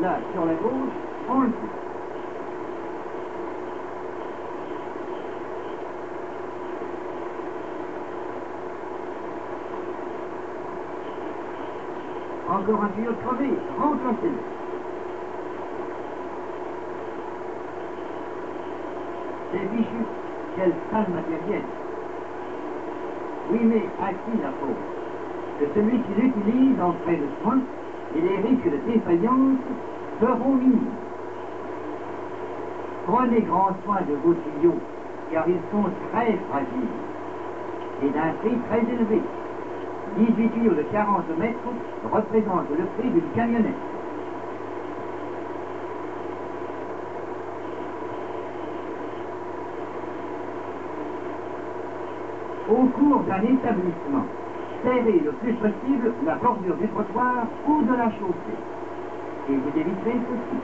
là, sur la gauche, on le fait. Encore un tuyau crevé, remplacez-le. C'est fichu, quel sale matériel. Oui, mais à qui la faute? Que celui qui l'utilise en fait de soin et les risques de défaillance seront minimes. Prenez grand soin de vos tuyaux, car ils sont très fragiles et d'un prix très élevé. 18 tuyaux de 40 mètres représentent le prix d'une camionnette. Au cours d'un établissement, serrez le plus possible la bordure du trottoir ou de la chaussée. Et vous éviterez ceci.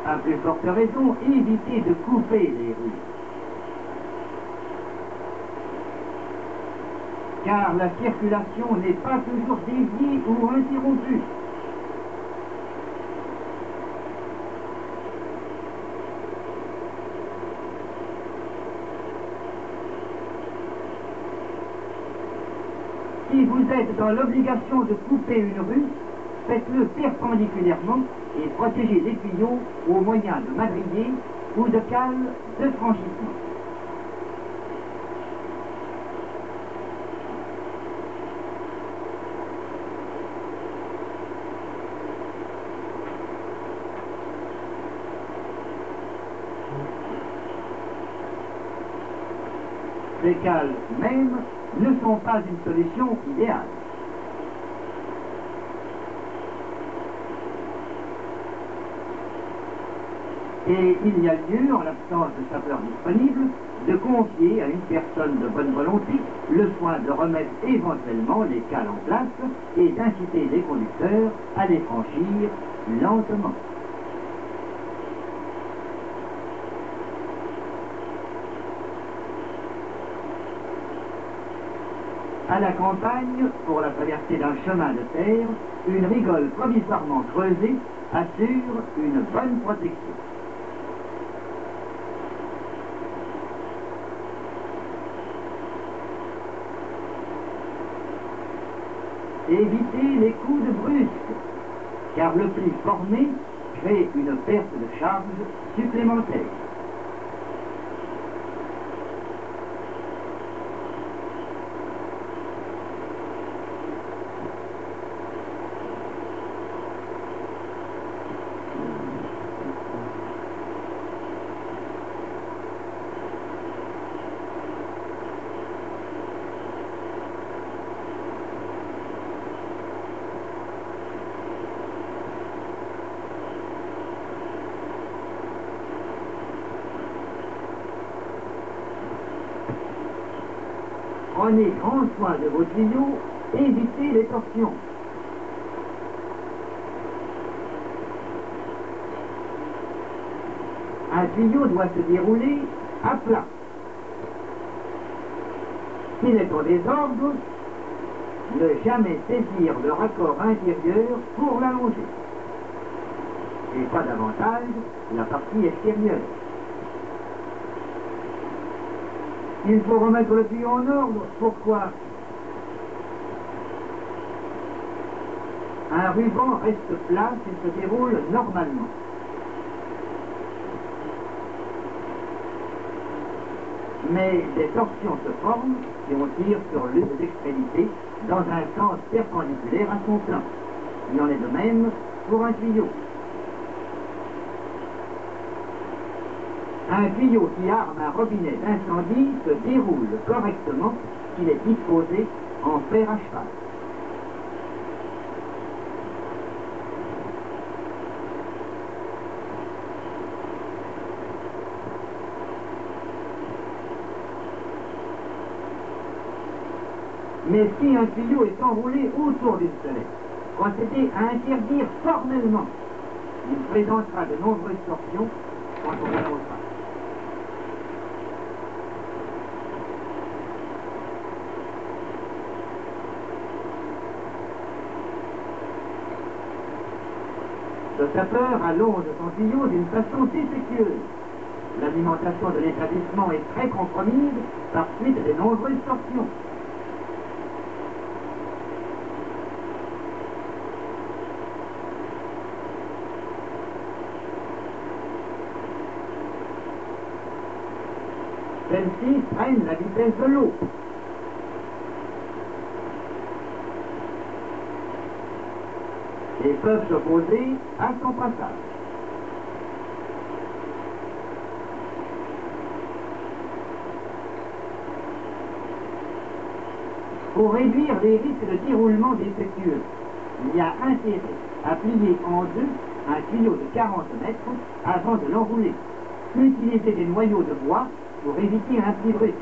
À plus forte raison, évitez de couper les rues. Car la circulation n'est pas toujours déviée ou interrompue. Si vous êtes dans l'obligation de couper une rue, faites-le perpendiculairement et protégez les tuyaux au moyen de madriers ou de cales de franchissement. Ces cales même ne sont pas une solution idéale. Et il y a lieu, en l'absence de sapeurs disponibles, de confier à une personne de bonne volonté le soin de remettre éventuellement les cales en place et d'inciter les conducteurs à les franchir lentement. À la campagne, pour la traversée d'un chemin de terre, une rigole provisoirement creusée assure une bonne protection. Évitez les coups de brusque, car le pli formé crée une perte de charge supplémentaire. Prenez grand soin de vos tuyaux, évitez les torsions. Un tuyau doit se dérouler à plat. S'il est en désordre, ne jamais saisir le raccord intérieur pour l'allonger. Et pas davantage la partie extérieure. Il faut remettre le tuyau en ordre. Pourquoi? Un ruban reste plat s'il se déroule normalement. Mais des torsions se forment si on tire sur l'une des extrémités dans un sens perpendiculaire à son plan. Il en est de même pour un tuyau. Un tuyau qui arme un robinet d'incendie se déroule correctement s'il est disposé en fer à cheval. Mais si un tuyau est enroulé autour d'une fenêtre, procédez à interdire formellement. Il présentera de nombreuses torsions quand on l'enroulera. Le sapeur allonge son tuyau d'une façon défectueuse. L'alimentation de l'établissement est très compromise par suite des nombreuses torsions. Celle-ci freine la vitesse de l'eau. Et peuvent s'opposer à son passage. Pour réduire les risques de déroulement défectueux, il y a intérêt à plier en deux un tuyau de 40 mètres avant de l'enrouler. Utilisez des noyaux de bois pour éviter un pli brusque.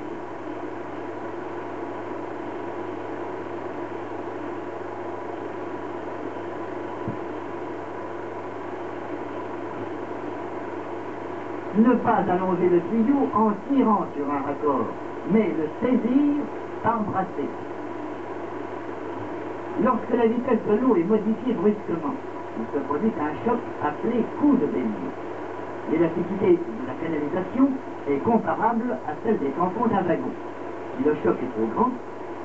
Ne pas allonger le tuyau en tirant sur un raccord, mais le saisir par brasser. Lorsque la vitesse de l'eau est modifiée brusquement, il se produit un choc appelé coup de bélier. L'élasticité de la canalisation est comparable à celle des tampons d'un wagon. Si le choc est trop grand,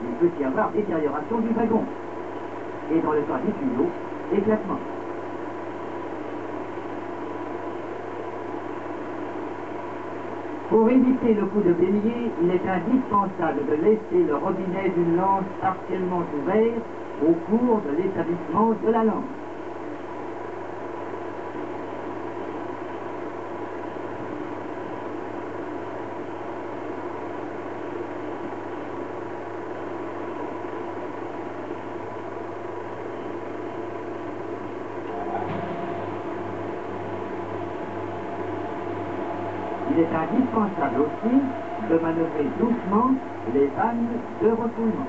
il peut y avoir détérioration du wagon. Et dans le cas du tuyau, éclatement. Pour éviter le coup de bélier, il est indispensable de laisser le robinet d'une lance partiellement ouvert au cours de l'établissement de la lance. Il est indispensable aussi de manœuvrer doucement les vannes de refoulement.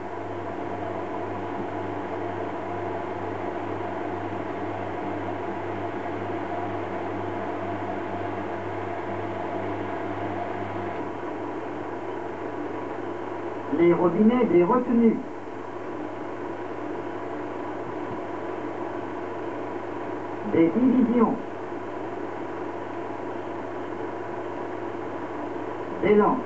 Les robinets des retenues. Des divisions. Des lampes.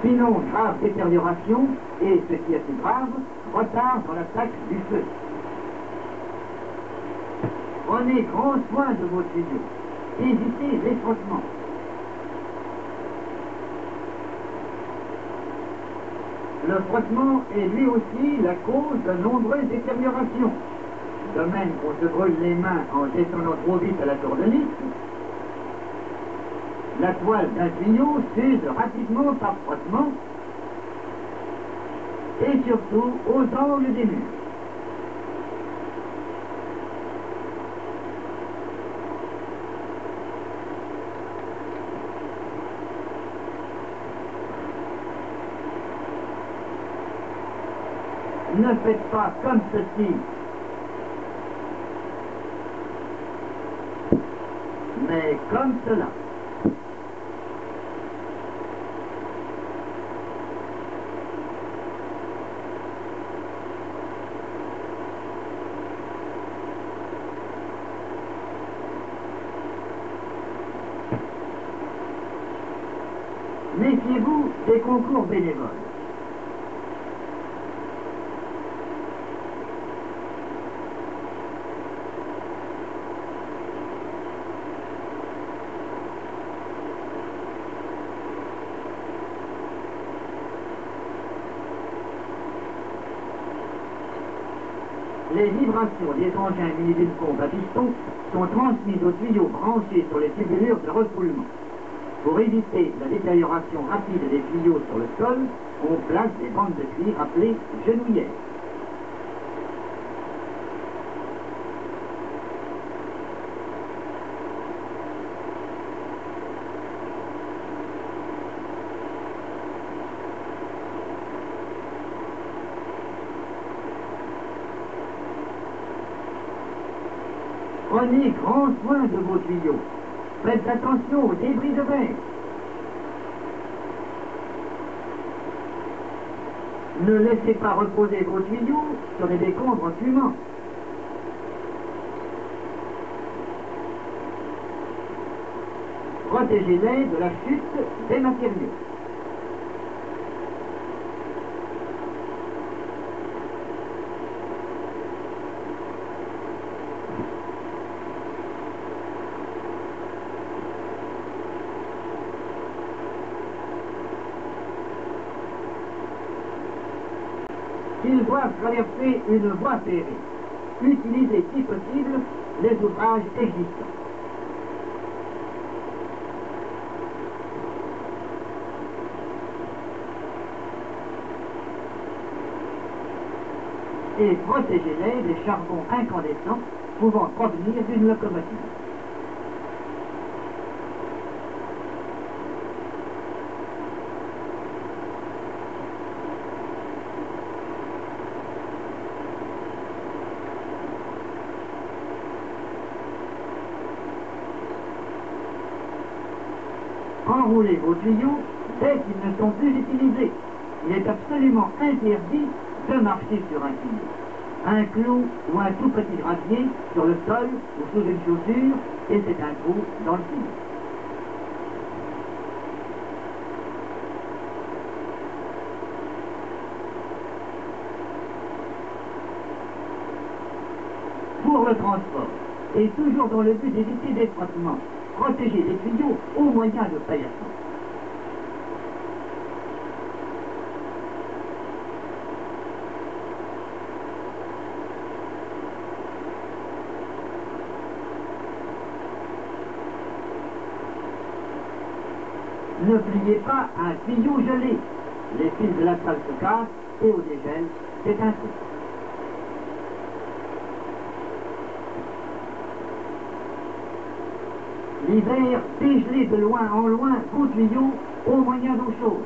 Sinon, grave détérioration et, ce qui est plus grave, retard dans l'attaque du feu. Prenez grand soin de vos tuyaux. Évitez les frottements. Le frottement est lui aussi la cause de nombreuses détériorations. De même qu'on se brûle les mains en descendant trop vite à la tournevis, la toile d'un tuyau s'use rapidement par frottement et surtout aux angles des murs. Ne faites pas comme ceci, mais comme cela. Méfiez-vous des concours bénévoles. Les vibrations des engins munis d'une pompe à piston sont transmises aux tuyaux branchés sur les tubulures de refoulement. Pour éviter la détérioration rapide des tuyaux sur le sol, on place des bandes de cuir appelées genouillères. Prenez grand soin de vos tuyaux. Faites attention aux débris de verre. Ne laissez pas reposer vos tuyaux sur des décombres fumants. Protégez-les de la chute des matériaux. Ils doivent traverser une voie ferrée. Utilisez si possible les ouvrages existants. Et protégez-les des charbons incandescents pouvant provenir d'une locomotive. Enroulez vos tuyaux dès qu'ils ne sont plus utilisés. Il est absolument interdit de marcher sur un tuyau. Un clou ou un tout petit gravier sur le sol ou sous une chaussure, et c'est un trou dans le tuyau. Pour le transport, et toujours dans le but d'éviter des frottements, protégez les tuyaux au moyen de paillassons. Ne pliez pas un tuyau gelé. Les fils de la salle se cassent et au dégel, c'est un coup. L'hiver, dégelez de loin en loin vos tuyaux au moyen d'eau chaude.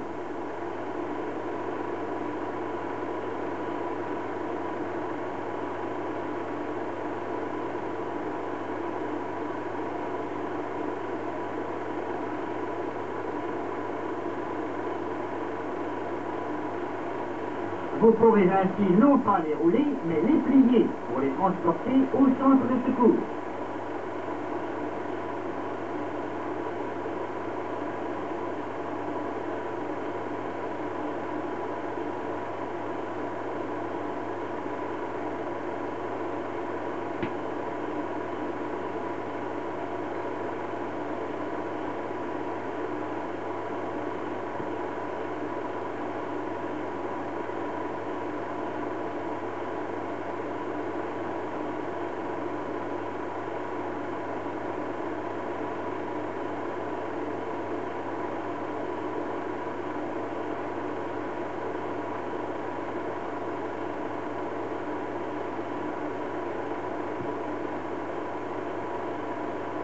Vous pourrez ainsi non pas les rouler, mais les plier pour les transporter au centre de secours.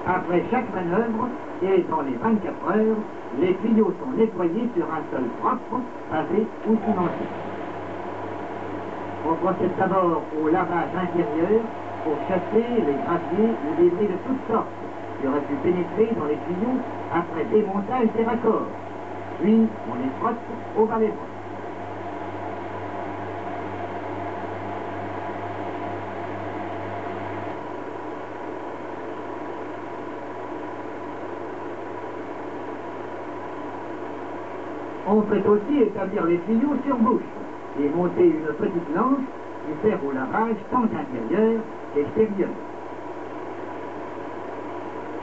Après chaque manœuvre, et dans les 24 heures, les tuyaux sont nettoyés sur un sol propre, pavé ou cimenté. On procède d'abord au lavage intérieur pour chasser les graviers ou débris de toutes sortes qui auraient pu pénétrer dans les tuyaux après démontage des raccords. Puis, on les frotte au balai brosse. On peut aussi établir les tuyaux sur bouche et monter une petite planche qui sert au lavage tant intérieur qu'extérieur.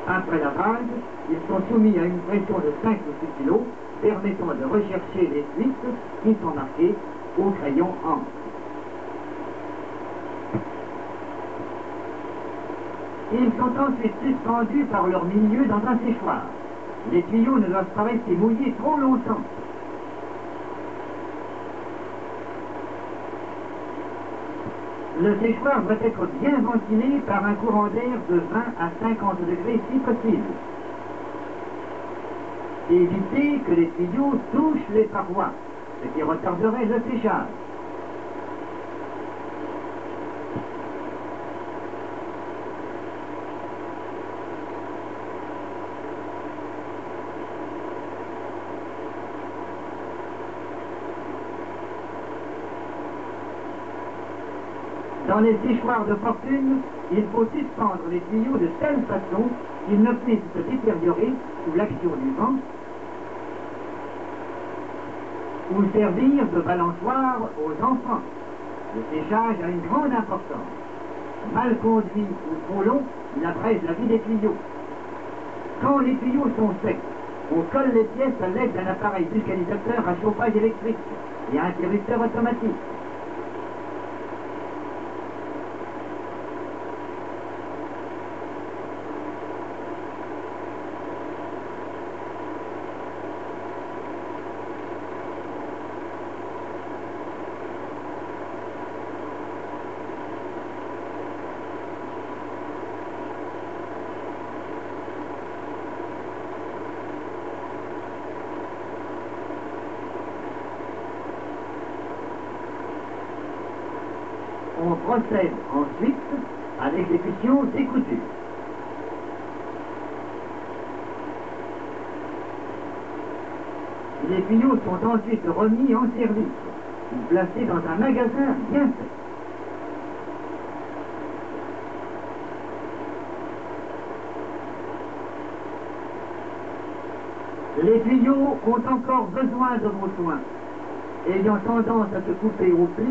Après lavage, ils sont soumis à une pression de 5 ou 6 kg permettant de rechercher les fuites qui sont marquées au crayon encre. Ils sont ensuite suspendus par leur milieu dans un séchoir. Les tuyaux ne doivent pas rester mouillés trop longtemps. Le séchoir doit être bien ventilé par un courant d'air de 20 à 50 degrés si possible. Évitez que les tuyaux touchent les parois, ce qui retarderait le séchage. Dans les séchoirs de fortune, il faut suspendre les tuyaux de telle façon qu'ils ne puissent se détériorer sous l'action du vent ou servir de balançoire aux enfants. Le séchage a une grande importance. Mal conduit ou trop long, il abrège la vie des tuyaux. Quand les tuyaux sont secs, on colle les pièces à l'aide d'un appareil vulcanisateur à chauffage électrique et à interrupteur automatique. On procède ensuite à l'exécution des coutures. Les tuyaux sont ensuite remis en service ou placés dans un magasin bien fait. Les tuyaux ont encore besoin de vos soins. Ayant tendance à se couper au pli,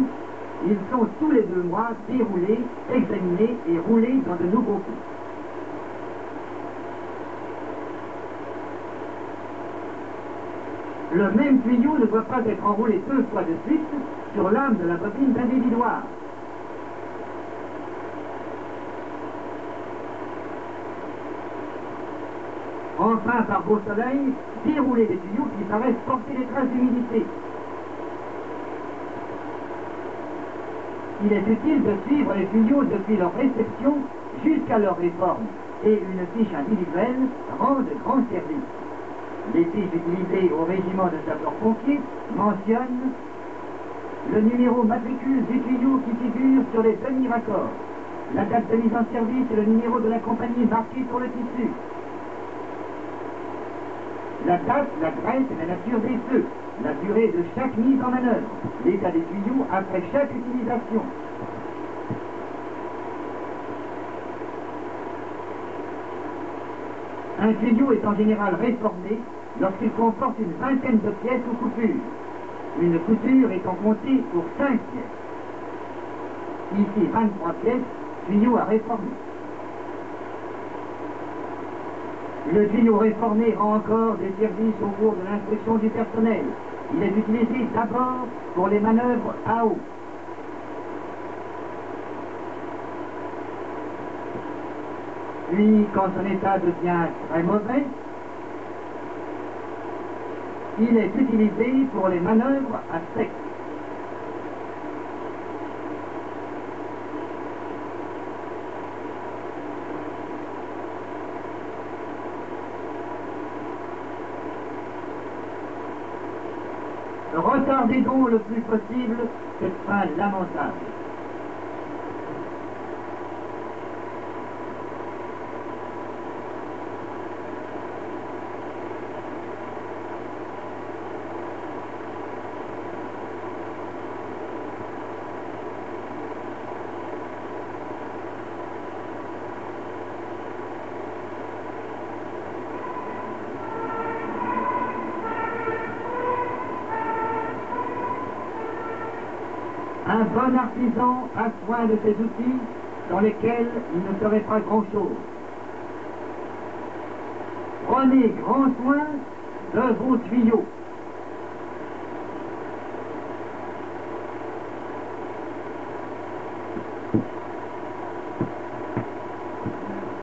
ils sont tous les 2 mois déroulés, examinés et roulés dans de nouveaux plis. Le même tuyau ne doit pas être enroulé 2 fois de suite sur l'âme de la bobine d'individuaire. Enfin, par beau soleil, dérouler des tuyaux qui paraissent porter des traces d'humidité. Il est utile de suivre les tuyaux depuis leur réception jusqu'à leur réforme, et une fiche individuelle rend de grands services. Les fiches utilisées au régiment de sapeurs-pompiers mentionnent le numéro matricule du tuyau qui figure sur les demi-raccords, la date de mise en service et le numéro de la compagnie marqué sur le tissu, la date, l'adresse et la nature des feux, la durée de chaque mise en manœuvre, l'état des tuyaux après chaque utilisation. Un tuyau est en général réformé lorsqu'il comporte une vingtaine de pièces ou coutures. Une couture étant comptée pour 5 pièces. Ici 23 pièces, tuyau à réformer. Le tuyau réformé rend encore des services au cours de l'instruction du personnel. Il est utilisé d'abord pour les manœuvres à eau. Puis, quand son état devient très mauvais, il est utilisé pour les manœuvres à sec. Retardez donc le plus possible cette fin lamentable. Un bon artisan a soin de ses outils dans lesquels il ne serait pas grand-chose. Prenez grand soin de vos tuyaux.